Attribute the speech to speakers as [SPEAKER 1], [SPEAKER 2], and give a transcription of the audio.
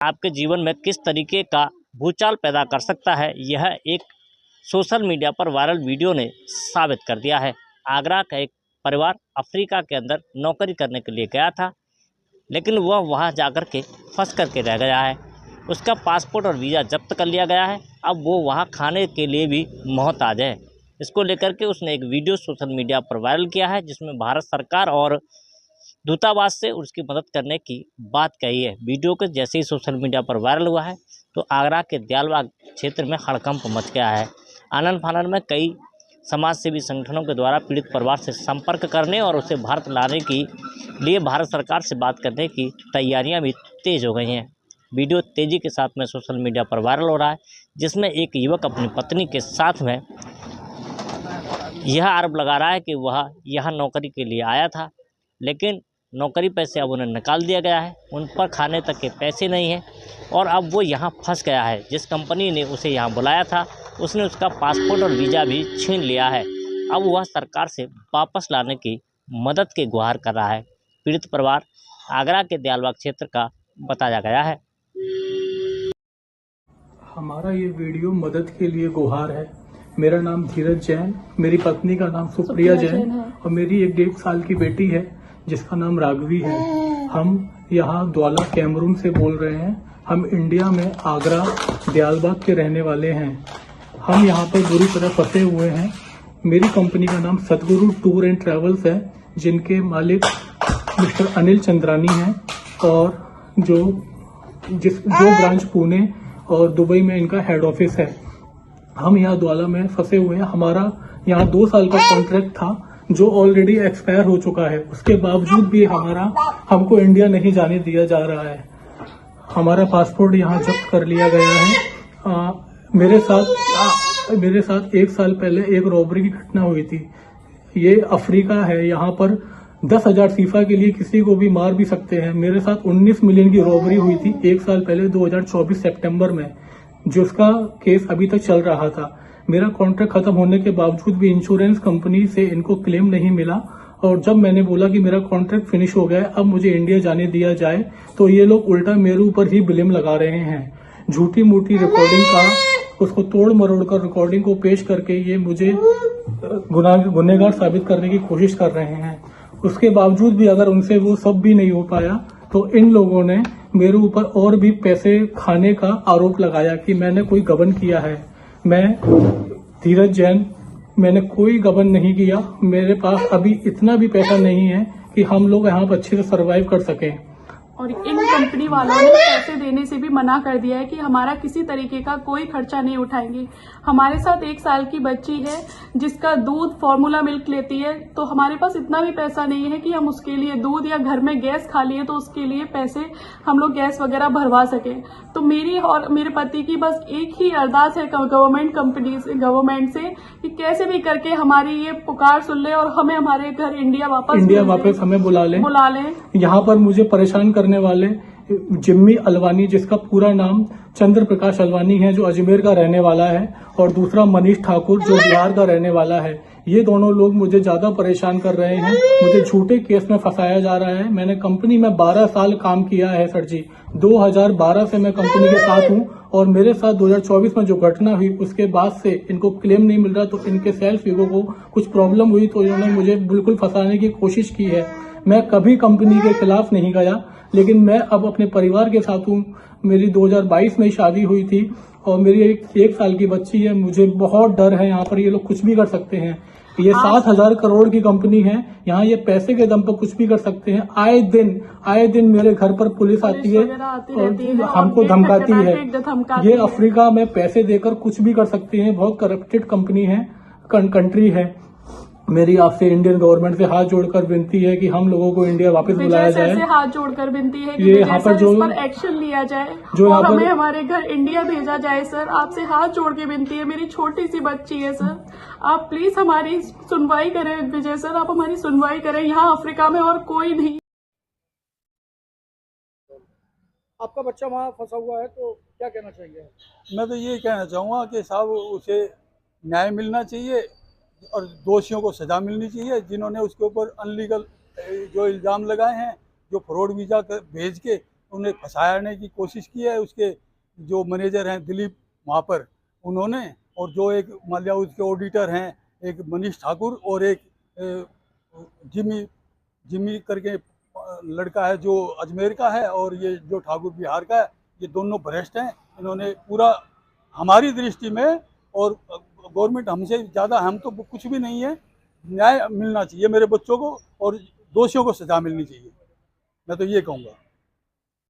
[SPEAKER 1] आपके जीवन में किस तरीके का भूचाल पैदा कर सकता है, यह एक सोशल मीडिया पर वायरल वीडियो ने साबित कर दिया है। आगरा का एक परिवार अफ्रीका के अंदर नौकरी करने के लिए गया था, लेकिन वह वहां जाकर के फंस करके रह गया है। उसका पासपोर्ट और वीज़ा जब्त कर लिया गया है। अब वो वहां खाने के लिए भी मोहताज है। इसको लेकर के उसने एक वीडियो सोशल मीडिया पर वायरल किया है, जिसमें भारत सरकार और दूतावास से उसकी मदद करने की बात कही है। वीडियो के जैसे ही सोशल मीडिया पर वायरल हुआ है तो आगरा के दयालबाग क्षेत्र में हड़कंप मच गया है। आनन फानन में कई समाज सेवी संगठनों के द्वारा पीड़ित परिवार से संपर्क करने और उसे भारत लाने की लिए भारत सरकार से बात करने की तैयारियां भी तेज हो गई हैं। वीडियो तेजी के साथ में सोशल मीडिया पर वायरल हो रहा है, जिसमें एक युवक अपनी पत्नी के साथ में यह आरोप लगा रहा है कि वह यहाँ नौकरी के लिए आया था, लेकिन नौकरी पर से अब उन्हें निकाल दिया गया है। उन पर खाने तक के पैसे नहीं हैं और अब वो यहाँ फंस गया है। जिस कंपनी ने उसे यहाँ बुलाया था उसने उसका पासपोर्ट और वीज़ा भी छीन लिया है। अब वह सरकार से वापस लाने की मदद की गुहार कर रहा है। पीड़ित परिवार आगरा के दयालबाग क्षेत्र का बताया गया है।
[SPEAKER 2] हमारा ये वीडियो मदद के लिए गुहार है। मेरा नाम धीरज जैन, मेरी पत्नी का नाम सुप्रिया जैन और मेरी एक 1.5 साल की बेटी है जिसका नाम राघवी है। हम यहाँ द्वाला कैमरून से बोल रहे हैं। हम इंडिया में आगरा दयालबाग के रहने वाले हैं। हम यहाँ पर बुरी तरह फंसे हुए हैं। मेरी कंपनी का नाम सतगुरु टूर एंड ट्रैवल्स है, जिनके मालिक मिस्टर अनिल चंद्रानी हैं और जो ब्रांच पुणे और दुबई में इनका हेड ऑफिस है। हम यहाँ द्वाला में फंसे हुए हैं। हमारा यहाँ 2 साल का कॉन्ट्रैक्ट था जो ऑलरेडी एक्सपायर हो चुका है। उसके बावजूद भी हमको इंडिया नहीं जाने दिया जा रहा है। हमारा पासपोर्ट यहाँ जब्त कर लिया गया है। मेरे साथ 1 साल पहले एक रॉबरी की घटना हुई थी। ये अफ्रीका है, यहाँ पर 10,000 फीफा के लिए किसी को भी मार भी सकते हैं। मेरे साथ 19 मिलियन की रॉबरी हुई थी 1 साल पहले 2024 सितंबर में, जिसका केस अभी तक चल रहा था। मेरा कॉन्ट्रैक्ट खत्म होने के बावजूद भी इंश्योरेंस कंपनी से इनको क्लेम नहीं मिला और जब मैंने बोला कि मेरा कॉन्ट्रैक्ट फिनिश हो गया है, अब मुझे इंडिया जाने दिया जाए, तो ये लोग उल्टा मेरे ऊपर ही ब्लेम लगा रहे हैं। झूठी मूठी रिकॉर्डिंग का उसको तोड़ मरोड़ कर रिकॉर्डिंग को पेश करके ये मुझे गुनहगार साबित करने की कोशिश कर रहे हैं। उसके बावजूद भी अगर उनसे वो सब भी नहीं हो पाया तो इन लोगों ने मेरे ऊपर और भी पैसे खाने का आरोप लगाया कि मैंने कोई गबन किया है। मैं धीरज जैन, मैंने कोई गबन नहीं किया। मेरे पास अभी इतना भी पैसा नहीं है कि हम लोग यहाँ पर अच्छे से सर्वाइव कर सकें।
[SPEAKER 3] और इन कंपनी वालों ने पैसे देने से भी मना कर दिया है कि हमारा किसी तरीके का कोई खर्चा नहीं उठाएंगे। हमारे साथ 1 साल की बच्ची है जिसका दूध फॉर्मूला मिल्क लेती है, तो हमारे पास इतना भी पैसा नहीं है कि हम उसके लिए दूध, या घर में गैस खाली है तो उसके लिए पैसे हम लोग गैस वगैरह भरवा सके। तो मेरी और मेरे पति की बस एक ही अरदास है गवर्नमेंट से कि कैसे भी करके हमारी ये पुकार सुन ले और हमें हमारे घर इंडिया वापस
[SPEAKER 2] हमें बुला लें। यहाँ पर मुझे परेशान करने वाले जिम्मी अलवानी, जिसका पूरा नाम चंद्र प्रकाश अलवानी है, जो अजमेर का रहने वाला है, और दूसरा मनीष ठाकुर जो बिहार का रहने वाला है। ये दोनों लोग मुझे ज्यादा परेशान कर रहे हैं। मुझे झूठे केस में फंसाया जा रहा है। मैंने कंपनी में 12 साल काम किया है सर जी। 2012 से मैं कंपनी के साथ हूँ और मेरे साथ 2024 में जो घटना हुई उसके बाद से इनको क्लेम नहीं मिल रहा, तो इनके सेल्फ ईगो को कुछ प्रॉब्लम हुई तो इन्होंने मुझे बिल्कुल फंसाने की कोशिश की है। मैं कभी कंपनी के खिलाफ नहीं गया, लेकिन मैं अब अपने परिवार के साथ हूँ। मेरी 2022 में शादी हुई थी और मेरी एक साल की बच्ची है। मुझे बहुत डर है, यहाँ पर ये लोग कुछ भी कर सकते हैं। ये 7,000 करोड़ की कंपनी है, यहाँ ये पैसे के दम पर कुछ भी कर सकते हैं। आए दिन मेरे घर पर पुलिस आती है और हमको धमकाती है। ये अफ्रीका में पैसे देकर कुछ भी कर सकते हैं। बहुत करप्टेड कंपनी है, कंट्री है। मेरी आपसे इंडियन गवर्नमेंट से हाथ जोड़कर विनती है कि हम लोगों को इंडिया वापस बुलाया जाए।
[SPEAKER 3] हाथ जोड़कर विनती है कि
[SPEAKER 2] ये यहाँ पर जो
[SPEAKER 3] एक्शन लिया जाए
[SPEAKER 2] जो
[SPEAKER 3] और हमें हमारे घर इंडिया भेजा जाए। सर, आपसे हाथ जोड़ के विनती है। मेरी छोटी सी बच्ची है सर, आप प्लीज हमारी सुनवाई करें। विजय सर, आप हमारी सुनवाई करें। यहाँ अफ्रीका में और कोई नहीं।
[SPEAKER 4] आपका बच्चा वहाँ फंसा हुआ है, तो क्या कहना चाहेंगे?
[SPEAKER 5] मैं तो ये कहना चाहूँगा कि साहब उसे न्याय मिलना चाहिए और दोषियों को सजा मिलनी चाहिए, जिन्होंने उसके ऊपर अनलीगल जो इल्ज़ाम लगाए हैं, जो फ्रॉड वीज़ा भेज के उन्हें फंसाने की कोशिश की है। उसके जो मैनेजर हैं दिलीप वहाँ पर उन्होंने, और जो एक मान लिया उसके ऑडिटर हैं एक मनीष ठाकुर और एक जिमी करके लड़का है जो अजमेर का है, और ये जो ठाकुर बिहार का है, ये दोनों भ्रष्ट हैं। इन्होंने पूरा हमारी दृष्टि में, और गवर्नमेंट हमसे ज़्यादा, हम तो कुछ भी नहीं है, न्याय मिलना चाहिए मेरे बच्चों को और दोषियों को सजा मिलनी चाहिए, मैं तो ये कहूँगा।